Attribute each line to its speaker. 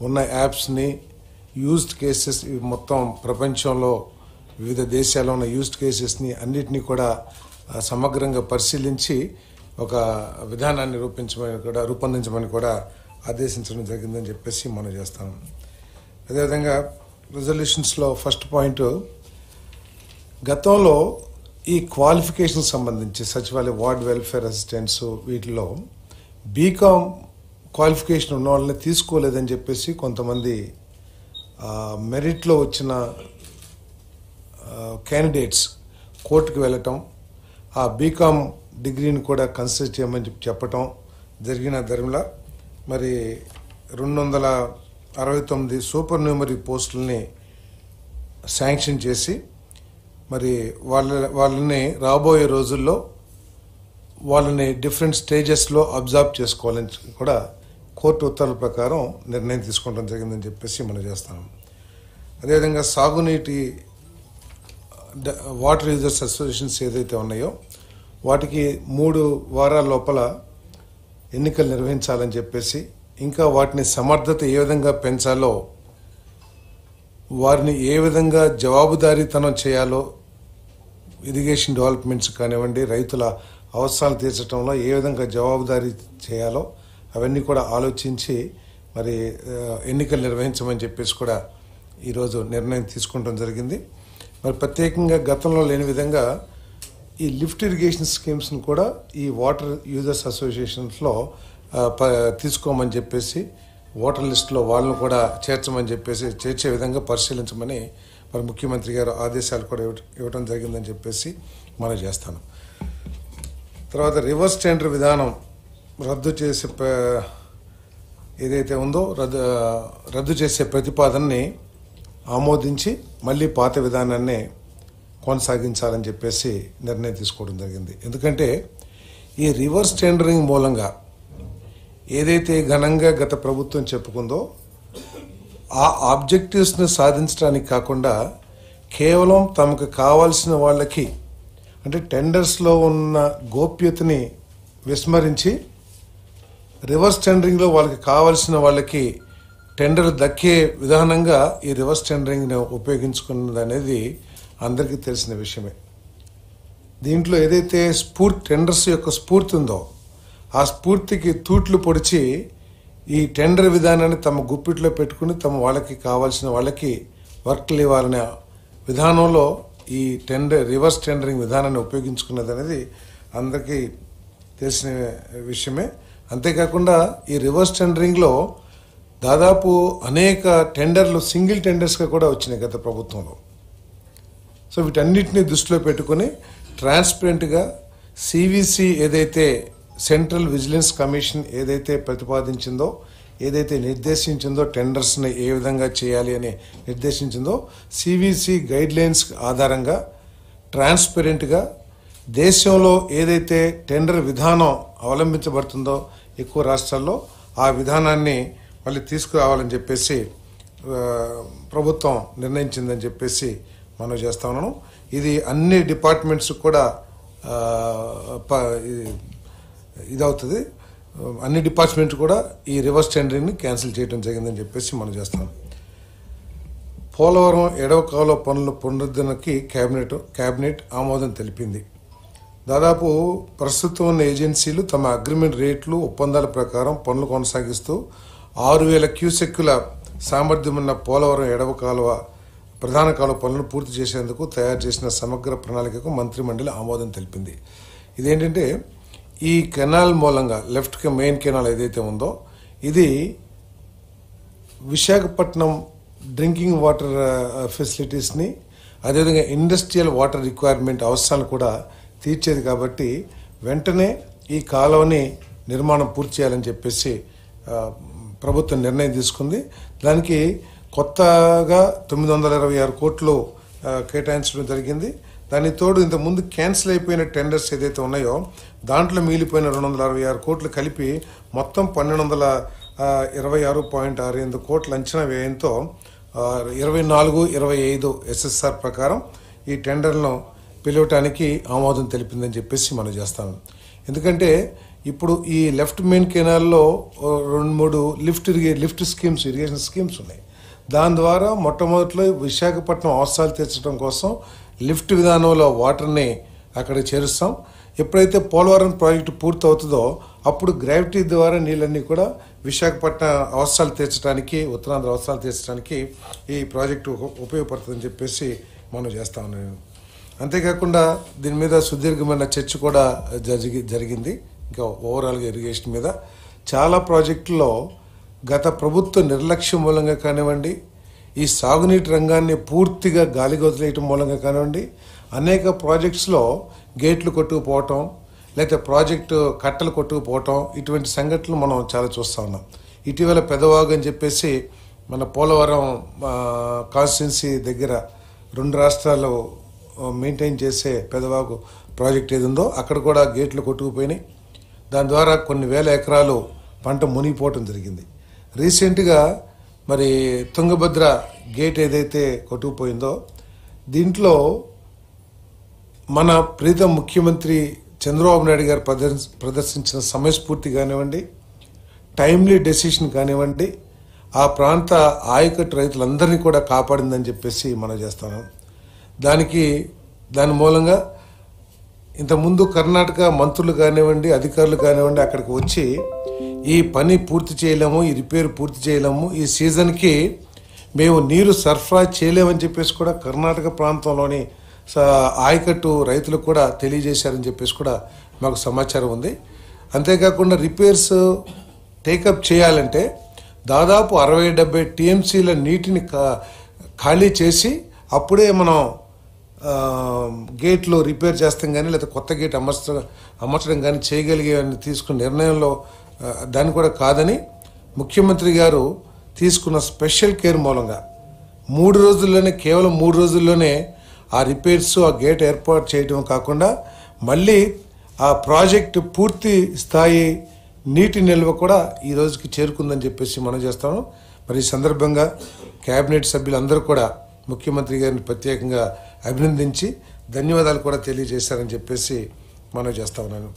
Speaker 1: ఉన్న యాప్స్ని used cases మొత్తం ప్రపంచంలో వివిధ దేశాల్లో ఉన్న యూజ్డ్ కేసెస్ని అన్నిటినీ కూడా సమగ్రంగా పరిశీలించి ఒక విధానాన్ని రూపొందించమని కూడా ఆదేశించడం జరిగిందని చెప్పేసి మనం చేస్తాం. అదేవిధంగా రిజల్యూషన్స్లో ఫస్ట్ పాయింట్, గతంలో ఈ క్వాలిఫికేషన్ సంబంధించి సచివాలయ వార్డ్ వెల్ఫేర్ అసిస్టెంట్స్ వీటిలో బీకామ్ క్వాలిఫికేషన్ ఉన్న వాళ్ళని తీసుకోలేదని చెప్పేసి కొంతమంది మెరిట్లో వచ్చిన క్యాండిడేట్స్ కోర్టుకు వెళ్ళటం, ఆ బీకామ్ డిగ్రీని కూడా కన్సిడర్ చేయమని చెప్పటం జరిగిన ధర్మలా మరి 269 సూపర్ న్యూమరీ పోస్టులని శాంక్షన్ చేసి మరి వాళ్ళని రాబోయే రోజుల్లో వాళ్ళని డిఫరెంట్ స్టేజెస్లో అబ్జర్వ్ చేసుకోవాలని కూడా కోర్టు ఉత్తర్వుల ప్రకారం నిర్ణయం తీసుకోవడం జరిగిందని చెప్పేసి మనం చేస్తాం. అదేవిధంగా సాగునీటి వాటర్ యూజర్స్ అసోసియేషన్స్ ఏదైతే ఉన్నాయో వాటికి 3 వారాల లోపల ఎన్నికలు నిర్వహించాలని చెప్పేసి, ఇంకా వాటిని సమర్థత ఏ విధంగా పెంచాలో, వారిని ఏ విధంగా జవాబుదారీతనం చేయాలో, ఇరిగేషన్ డెవలప్మెంట్స్ కానివ్వండి, రైతుల అవసరాలు తీర్చడంలో ఏ విధంగా జవాబుదారీ చేయాలో అవన్నీ కూడా ఆలోచించి మరి ఎన్నికలు నిర్వహించమని చెప్పేసి కూడా ఈరోజు నిర్ణయం తీసుకోవడం జరిగింది. మరి ప్రత్యేకంగా గతంలో లేని విధంగా ఈ లిఫ్ట్ ఇరిగేషన్ స్కీమ్స్ని కూడా ఈ వాటర్ యూజర్స్ అసోసియేషన్స్లో తీసుకోమని చెప్పేసి, ఓటర్ లిస్టులో వాళ్ళను కూడా చేర్చమని చెప్పేసి, చేర్చే విధంగా పరిశీలించమని మరి ముఖ్యమంత్రి గారు ఆదేశాలు కూడా ఇవ్వడం జరిగిందని చెప్పేసి మనం చేస్తాను. తర్వాత రివర్స్ టెండర్ విధానం రద్దు చేసే ఏదైతే ఉందో రద్దు చేసే ప్రతిపాదనని ఆమోదించి మళ్ళీ పాత విధానాన్ని కొనసాగించాలని చెప్పేసి నిర్ణయం తీసుకోవడం జరిగింది. ఎందుకంటే ఈ రివర్స్ టెండరింగ్ మూలంగా ఏదైతే ఘనంగా గత ప్రభుత్వం చెప్పుకుందో ఆ ఆబ్జెక్టివ్స్ని సాధించడానికి కాకుండా కేవలం తమకు కావాల్సిన వాళ్ళకి, అంటే టెండర్స్లో ఉన్న గోప్యతని విస్మరించి రివర్స్ టెండరింగ్లో వాళ్ళకి కావాల్సిన వాళ్ళకి టెండర్ దక్కే విధానంగా ఈ రివర్స్ టెండరింగ్ని ఉపయోగించుకున్నది అనేది అందరికీ తెలిసిన విషయమే. దీంట్లో ఏదైతే టెండర్స్ యొక్క స్ఫూర్తి ఉందో ఆ స్ఫూర్తికి తూట్లు పొడిచి ఈ టెండర్ విధానాన్ని తమ గుప్పిట్లో పెట్టుకుని వాళ్ళకి కావాల్సిన వాళ్ళకి వర్క్లు ఇవ్వాలనే విధానంలో ఈ రివర్స్ టెండరింగ్ విధానాన్ని ఉపయోగించుకున్నది అనేది అందరికీ తెలిసిన విషయమే. అంతేకాకుండా ఈ రివర్స్ టెండరింగ్లో దాదాపు అనేక టెండర్లు సింగిల్ టెండర్స్గా కూడా వచ్చినాయి గత ప్రభుత్వంలో. సో వీటన్నిటిని దృష్టిలో పెట్టుకుని ట్రాన్స్పరెంట్గా సివిసి ఏదైతే సెంట్రల్ విజిలెన్స్ కమిషన్ ఏదైతే ప్రతిపాదించిందో, ఏదైతే నిర్దేశించిందో టెండర్స్ని ఏ విధంగా చేయాలి అని నిర్దేశించిందో, సివిసి గైడ్లైన్స్ ఆధారంగా ట్రాన్స్పరెంట్గా దేశంలో ఏదైతే టెండర్ విధానం అవలంబించబడుతుందో ఎక్కువ రాష్ట్రాల్లో ఆ విధానాన్ని మళ్ళీ తీసుకురావాలని చెప్పేసి ప్రభుత్వం నిర్ణయించిందని చెప్పేసి మనం చేస్తా ఉన్నాను. ఇది అన్ని డిపార్ట్మెంట్స్ కూడా ఇదవుతుంది. అన్ని డిపార్ట్మెంట్ కూడా ఈ రివర్స్ టెండరింగ్ని క్యాన్సిల్ చేయడం జరిగిందని చెప్పేసి మనం చేస్తాం. పోలవరం ఎడవ కాలువ పనుల పునరుద్ధరణకి కేబినెట్ ఆమోదం తెలిపింది. దాదాపు ప్రస్తుతం ఉన్న ఏజెన్సీలు తమ అగ్రిమెంట్ రేట్లు ఒప్పందాల ప్రకారం పనులు కొనసాగిస్తూ 6,000 క్యూసెక్కుల సామర్థ్యం ఉన్న పోలవరం ఎడవ కాలువ ప్రధాన కాలువ పనులను పూర్తి చేసేందుకు తయారు చేసిన సమగ్ర ప్రణాళికకు మంత్రిమండలి ఆమోదం తెలిపింది. ఇదేంటంటే ఈ కెనాల్ మూలంగా లెఫ్ట్ మెయిన్ కెనాల్ ఏదైతే ఉందో ఇది విశాఖపట్నం డ్రింకింగ్ వాటర్ ఫెసిలిటీస్ని, అదేవిధంగా ఇండస్ట్రియల్ వాటర్ రిక్వైర్మెంట్ అవసరాలను కూడా తీర్చేది. కాబట్టి వెంటనే ఈ కాలువని నిర్మాణం పూర్తి చేయాలని చెప్పేసి ప్రభుత్వం నిర్ణయం తీసుకుంది. దానికి కొత్తగా 926 కోట్లు కేటాయించడం జరిగింది. దానికి తోడు ఇంతకుముందు క్యాన్సిల్ అయిపోయిన టెండర్స్ ఏదైతే ఉన్నాయో దాంట్లో మిగిలిపోయిన 266 కోట్లు కలిపి మొత్తం 1,226.68 కోట్ల అంచనా వ్యయంతో 24-25 ఎస్ఎస్ఆర్ ప్రకారం ఈ టెండర్లను పిలవటానికి ఆమోదం తెలిపిందని చెప్పేసి మనం చేస్తాం. ఎందుకంటే ఇప్పుడు ఈ లెఫ్ట్ మెయిన్ కెనాల్లో 2-3 లిఫ్ట్ స్కీమ్స్, ఇరిగేషన్ స్కీమ్స్ ఉన్నాయి. దాని ద్వారా మొట్టమొదటిలో విశాఖపట్నం అవసరాలు తీర్చడం కోసం లిఫ్ట్ విధానంలో వాటర్ని అక్కడ చేరుస్తాం. ఎప్పుడైతే పోలవరం ప్రాజెక్టు పూర్తి అవుతుందో అప్పుడు గ్రావిటీ ద్వారా నీళ్ళన్నీ కూడా విశాఖపట్నం అవసరాలు తీర్చడానికి, ఉత్తరాంధ్ర అవసరాలు తీర్చడానికి ఈ ప్రాజెక్టు ఉపయోగపడుతుందని చెప్పేసి మనం చేస్తా ఉన్నాను. అంతేకాకుండా దీని మీద సుదీర్ఘమైన చర్చ కూడా జరిగింది. ఇంకా ఓవరాల్గా ఇరిగేషన్ మీద చాలా ప్రాజెక్టుల్లో గత ప్రభుత్వ నిర్లక్ష్యం మూలంగా కానివ్వండి, ఈ సాగునీటి రంగాన్ని పూర్తిగా గాలికి వదిలేయటం మూలంగా కానివ్వండి, అనేక ప్రాజెక్ట్స్లో గేట్లు కొట్టుకుపోవటం, లేకపోతే ప్రాజెక్టు కట్టలు కొట్టుకుపోవటం, ఇటువంటి సంఘటనలు మనం చాలా చూస్తూ ఉన్నాం. ఇటీవల పెదవాగు అని చెప్పేసి మన పోలవరం కాన్స్టిట్యున్సీ దగ్గర 2 రాష్ట్రాలు మెయింటైన్ చేసే పెదవాగు ప్రాజెక్ట్ ఏది ఉందో అక్కడ కూడా గేట్లు కొట్టుకుపోయినాయి. దాని ద్వారా కొన్ని వేల ఎకరాలు పంట మునిగిపోవటం జరిగింది. రీసెంట్గా మరి తుంగభద్ర గేట్ ఏదైతే కొట్టుకుపోయిందో దీంట్లో మన ప్రీతం ముఖ్యమంత్రి చంద్రబాబు నాయుడు గారు ప్రదర్శించిన సమయస్ఫూర్తి కానివ్వండి, టైమ్లీ డెసిషన్ కానివ్వండి, ఆ ప్రాంత ఆయకట్టు రైతులందరినీ కూడా కాపాడిందని చెప్పేసి మనం చేస్తాము. దాని మూలంగా ఇంతకుముందు కర్ణాటక మంత్రులు కానివ్వండి, అధికారులు కానివ్వండి అక్కడికి వచ్చి ఈ పని పూర్తి చేయలేము, ఈ రిపేర్ పూర్తి చేయలేము, ఈ సీజన్కి మేము నీరు సరఫరా చేయలేమని చెప్పేసి కూడా కర్ణాటక ప్రాంతంలోని ఆయకట్టు రైతులకు కూడా తెలియజేశారని చెప్పేసి కూడా మాకు సమాచారం ఉంది. అంతేకాకుండా రిపేర్స్ టేకప్ చేయాలంటే దాదాపు 60-70 టీఎంసీల నీటిని ఖాళీ చేసి అప్పుడే మనం గేట్లు రిపేర్ చేస్తాం కానీ లేదా కొత్త గేట్ అమర్చడం కానీ చేయగలిగేవని తీసుకున్న నిర్ణయంలో దాన్ని కూడా కాదని ముఖ్యమంత్రి గారు తీసుకున్న స్పెషల్ కేర్ మూలంగా 3 రోజుల్లోనే, కేవలం 3 రోజుల్లోనే ఆ రిపేర్స్, ఆ గేట్ ఏర్పాటు చేయడం కాకుండా మళ్ళీ ఆ ప్రాజెక్టు పూర్తి స్థాయి నీటి నిల్వ కూడా ఈ రోజుకి చేరుకుందని చెప్పేసి మనం చేస్తాము. మరి ఈ సందర్భంగా కేబినెట్ సభ్యులందరూ కూడా ముఖ్యమంత్రి గారిని ప్రత్యేకంగా అభినందించి ధన్యవాదాలు కూడా తెలియజేశారని చెప్పేసి మనం చేస్తా ఉన్నాను.